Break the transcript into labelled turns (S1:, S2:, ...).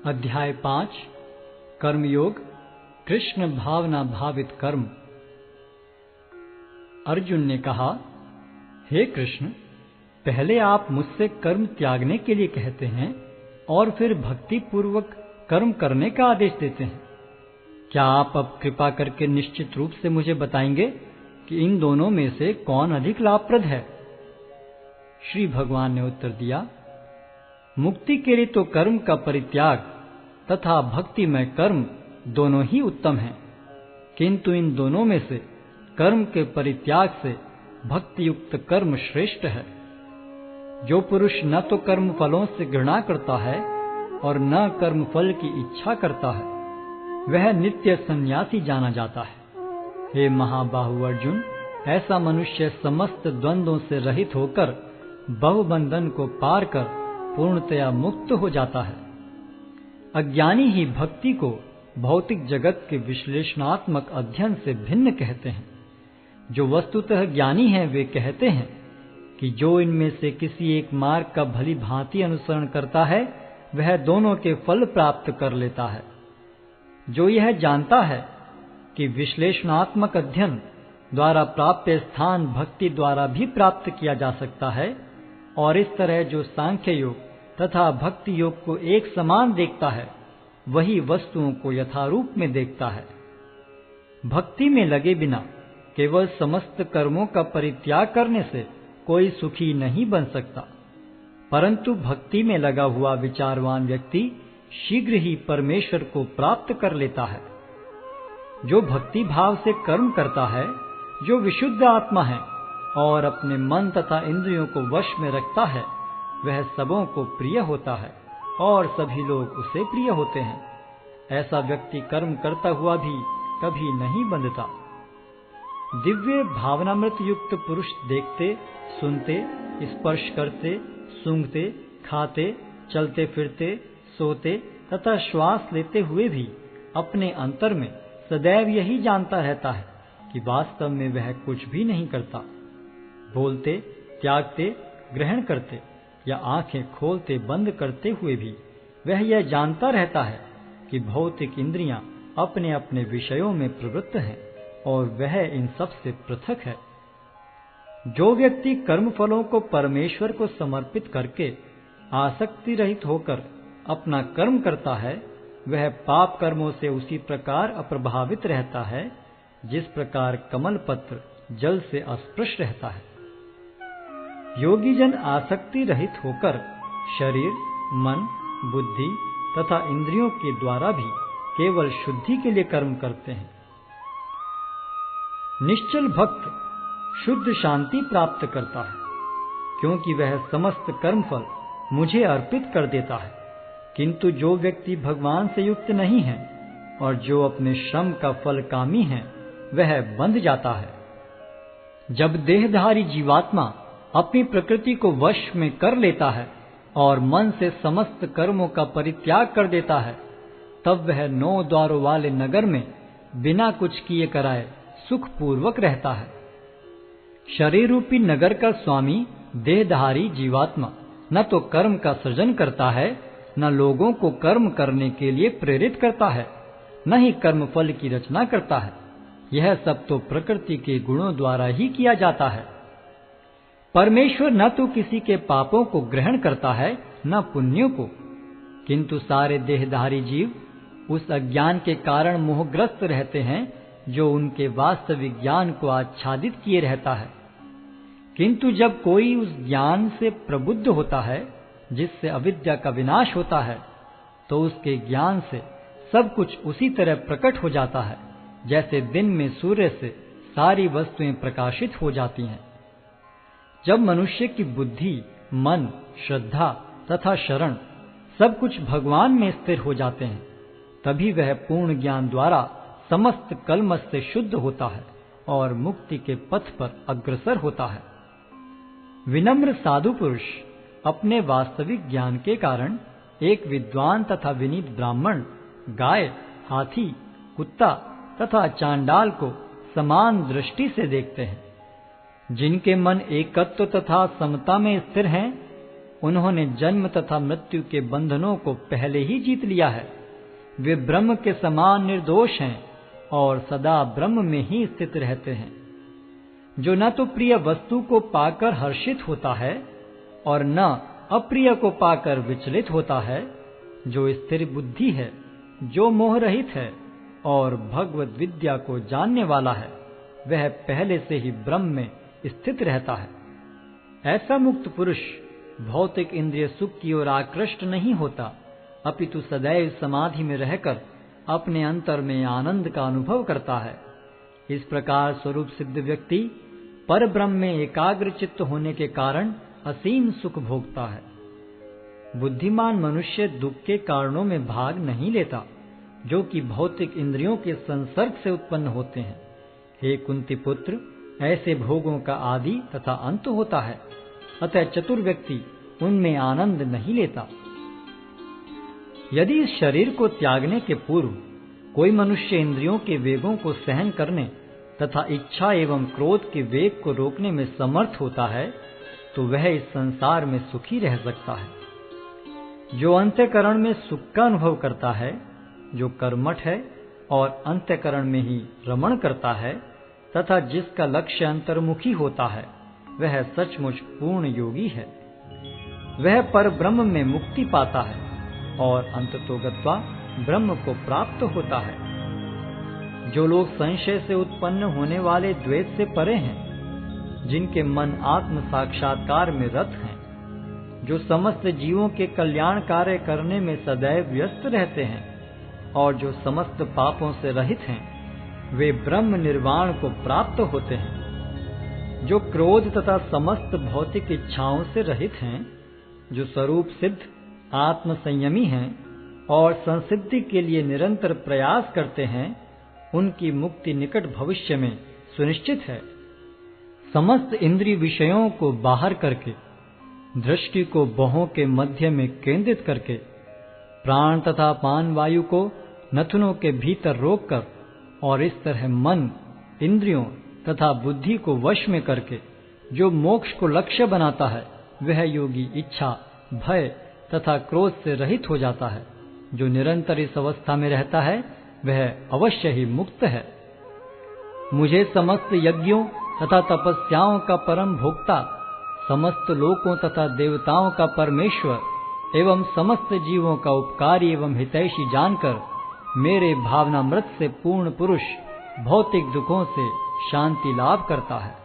S1: अध्याय 5 कर्मयोग कृष्ण भावना भावित कर्म। अर्जुन ने कहा, हे कृष्ण, पहले आप मुझसे कर्म त्यागने के लिए कहते हैं और फिर भक्ति पूर्वक कर्म करने का आदेश देते हैं। क्या आप अब कृपा करके निश्चित रूप से मुझे बताएंगे कि इन दोनों में से कौन अधिक लाभप्रद है? श्री भगवान ने उत्तर दिया, मुक्ति के लिए तो कर्म का परित्याग तथा भक्ति में कर्म दोनों ही उत्तम हैं, किंतु इन दोनों में से कर्म के परित्याग से भक्ति युक्त कर्म श्रेष्ठ है। जो पुरुष न तो कर्म फलों से घृणा करता है और न कर्म फल की इच्छा करता है, वह नित्य सन्यासी जाना जाता है। हे महाबाहु अर्जुन, ऐसा मनुष्य समस्त द्वंद्वों से रहित होकर बहुबंधन को पार कर पूर्णतया मुक्त हो जाता है। अज्ञानी ही भक्ति को भौतिक जगत के विश्लेषणात्मक अध्ययन से भिन्न कहते हैं। जो वस्तुतः ज्ञानी हैं वे कहते हैं कि जो इनमें से किसी एक मार्ग का भली भांति अनुसरण करता है वह दोनों के फल प्राप्त कर लेता है। जो यह जानता है कि विश्लेषणात्मक अध्ययन द्वारा प्राप्त स्थान भक्ति द्वारा भी प्राप्त किया जा सकता है, और इस तरह जो सांख्य योग तथा भक्ति योग को एक समान देखता है वही वस्तुओं को यथारूप में देखता है। भक्ति में लगे बिना केवल समस्त कर्मों का परित्याग करने से कोई सुखी नहीं बन सकता, परंतु भक्ति में लगा हुआ विचारवान व्यक्ति शीघ्र ही परमेश्वर को प्राप्त कर लेता है। जो भक्ति भाव से कर्म करता है, जो विशुद्ध आत्मा है और अपने मन तथा इंद्रियों को वश में रखता है, वह सबों को प्रिय होता है और सभी लोग उसे प्रिय होते हैं। ऐसा व्यक्ति कर्म करता हुआ भी कभी नहीं बंधता। दिव्य भावनामृत युक्त पुरुष देखते, सुनते, स्पर्श करते, सूंघते, खाते, चलते फिरते, सोते तथा श्वास लेते हुए भी अपने अंतर में सदैव यही जानता रहता है कि वास्तव में वह कुछ भी नहीं करता। बोलते, त्यागते, ग्रहण करते या आंखें खोलते बंद करते हुए भी वह यह जानता रहता है कि भौतिक इंद्रियां अपने अपने विषयों में प्रवृत्त हैं और वह इन सब से पृथक है। जो व्यक्ति कर्म फलों को परमेश्वर को समर्पित करके आसक्ति रहित होकर अपना कर्म करता है, वह पाप कर्मों से उसी प्रकार अप्रभावित रहता है जिस प्रकार कमल पत्र जल से अस्पृश रहता है। योगी जन आसक्ति रहित होकर शरीर, मन, बुद्धि तथा इंद्रियों के द्वारा भी केवल शुद्धि के लिए कर्म करते हैं। निश्चल भक्त शुद्ध शांति प्राप्त करता है, क्योंकि वह समस्त कर्मफल मुझे अर्पित कर देता है। किंतु जो व्यक्ति भगवान से युक्त नहीं है और जो अपने श्रम का फल कामी है, वह बंध जाता है। जब देहधारी जीवात्मा अपनी प्रकृति को वश में कर लेता है और मन से समस्त कर्मों का परित्याग कर देता है, तब वह 9 द्वारों वाले नगर में बिना कुछ किए कराए सुखपूर्वक रहता है। शरीर रूपी नगर का स्वामी देहधारी जीवात्मा न तो कर्म का सृजन करता है, न लोगों को कर्म करने के लिए प्रेरित करता है, न ही कर्म फल की रचना करता है। यह सब तो प्रकृति के गुणों द्वारा ही किया जाता है। परमेश्वर न तो किसी के पापों को ग्रहण करता है न पुण्यों को, किंतु सारे देहधारी जीव उस अज्ञान के कारण मोहग्रस्त रहते हैं जो उनके वास्तविक ज्ञान को आच्छादित किए रहता है। किंतु जब कोई उस ज्ञान से प्रबुद्ध होता है जिससे अविद्या का विनाश होता है, तो उसके ज्ञान से सब कुछ उसी तरह प्रकट हो जाता है जैसे दिन में सूर्य से सारी वस्तुएं प्रकाशित हो जाती हैं। जब मनुष्य की बुद्धि, मन, श्रद्धा तथा शरण सब कुछ भगवान में स्थिर हो जाते हैं, तभी वह पूर्ण ज्ञान द्वारा समस्त कलमश से शुद्ध होता है और मुक्ति के पथ पर अग्रसर होता है। विनम्र साधु पुरुष अपने वास्तविक ज्ञान के कारण एक विद्वान तथा विनीत ब्राह्मण, गाय, हाथी, कुत्ता तथा चांडाल को समान दृष्टि से देखते हैं। जिनके मन एकत्व तथा समता में स्थिर हैं, उन्होंने जन्म तथा मृत्यु के बंधनों को पहले ही जीत लिया है। वे ब्रह्म के समान निर्दोष हैं और सदा ब्रह्म में ही स्थित रहते हैं। जो न तो प्रिय वस्तु को पाकर हर्षित होता है और न अप्रिय को पाकर विचलित होता है, जो स्थिर बुद्धि है, जो मोह रहित है और भगवत विद्या को जानने वाला है, वह पहले से ही ब्रह्म में स्थित रहता है। ऐसा मुक्त पुरुष भौतिक इंद्रिय सुख की ओर आकृष्ट नहीं होता, अपितु सदैव समाधि में रहकर अपने अंतर में आनंद का अनुभव करता है। इस प्रकार स्वरूप सिद्ध व्यक्ति पर ब्रह्म में एकाग्र चित्त होने के कारण असीम सुख भोगता है। बुद्धिमान मनुष्य दुख के कारणों में भाग नहीं लेता, जो कि भौतिक इंद्रियों के संसर्ग से उत्पन्न होते हैं। हे कुंती पुत्र, ऐसे भोगों का आदि तथा अंत होता है, अतः चतुर व्यक्ति उनमें आनंद नहीं लेता। यदि इस शरीर को त्यागने के पूर्व कोई मनुष्य इंद्रियों के वेगों को सहन करने तथा इच्छा एवं क्रोध के वेग को रोकने में समर्थ होता है, तो वह इस संसार में सुखी रह सकता है। जो अंतःकरण में सुख का अनुभव करता है, जो कर्मठ है और अंतःकरण में ही रमण करता है तथा जिसका लक्ष्य अंतर्मुखी होता है, वह सचमुच पूर्ण योगी है। वह पर ब्रह्म में मुक्ति पाता है और अंततो गत्वा ब्रह्म को प्राप्त होता है। जो लोग संशय से उत्पन्न होने वाले द्वेष से परे हैं, जिनके मन आत्म साक्षात्कार में रत हैं, जो समस्त जीवों के कल्याण कार्य करने में सदैव व्यस्त रहते हैं और जो समस्त पापों से रहित हैं, वे ब्रह्म निर्वाण को प्राप्त होते हैं। जो क्रोध तथा समस्त भौतिक इच्छाओं से रहित हैं, जो स्वरूप सिद्ध आत्म संयमी हैं और संसिद्धि के लिए निरंतर प्रयास करते हैं, उनकी मुक्ति निकट भविष्य में सुनिश्चित है। समस्त इंद्रिय विषयों को बाहर करके, दृष्टि को भौहों के मध्य में केंद्रित करके, प्राण तथा पान वायु को नथुनों के भीतर रोककर और इस तरह मन, इंद्रियों तथा बुद्धि को वश में करके जो मोक्ष को लक्ष्य बनाता है, वह योगी इच्छा, भय तथा क्रोध से रहित हो जाता है। जो निरंतर इस अवस्था में रहता है, वह अवश्य ही मुक्त है। मुझे समस्त यज्ञों तथा तपस्याओं का परम भोक्ता, समस्त लोकों तथा देवताओं का परमेश्वर एवं समस्त जीवों का उपकारी एवं हितैषी जानकर मेरे भावनामृत से पूर्ण पुरुष भौतिक दुखों से शांति लाभ करता है।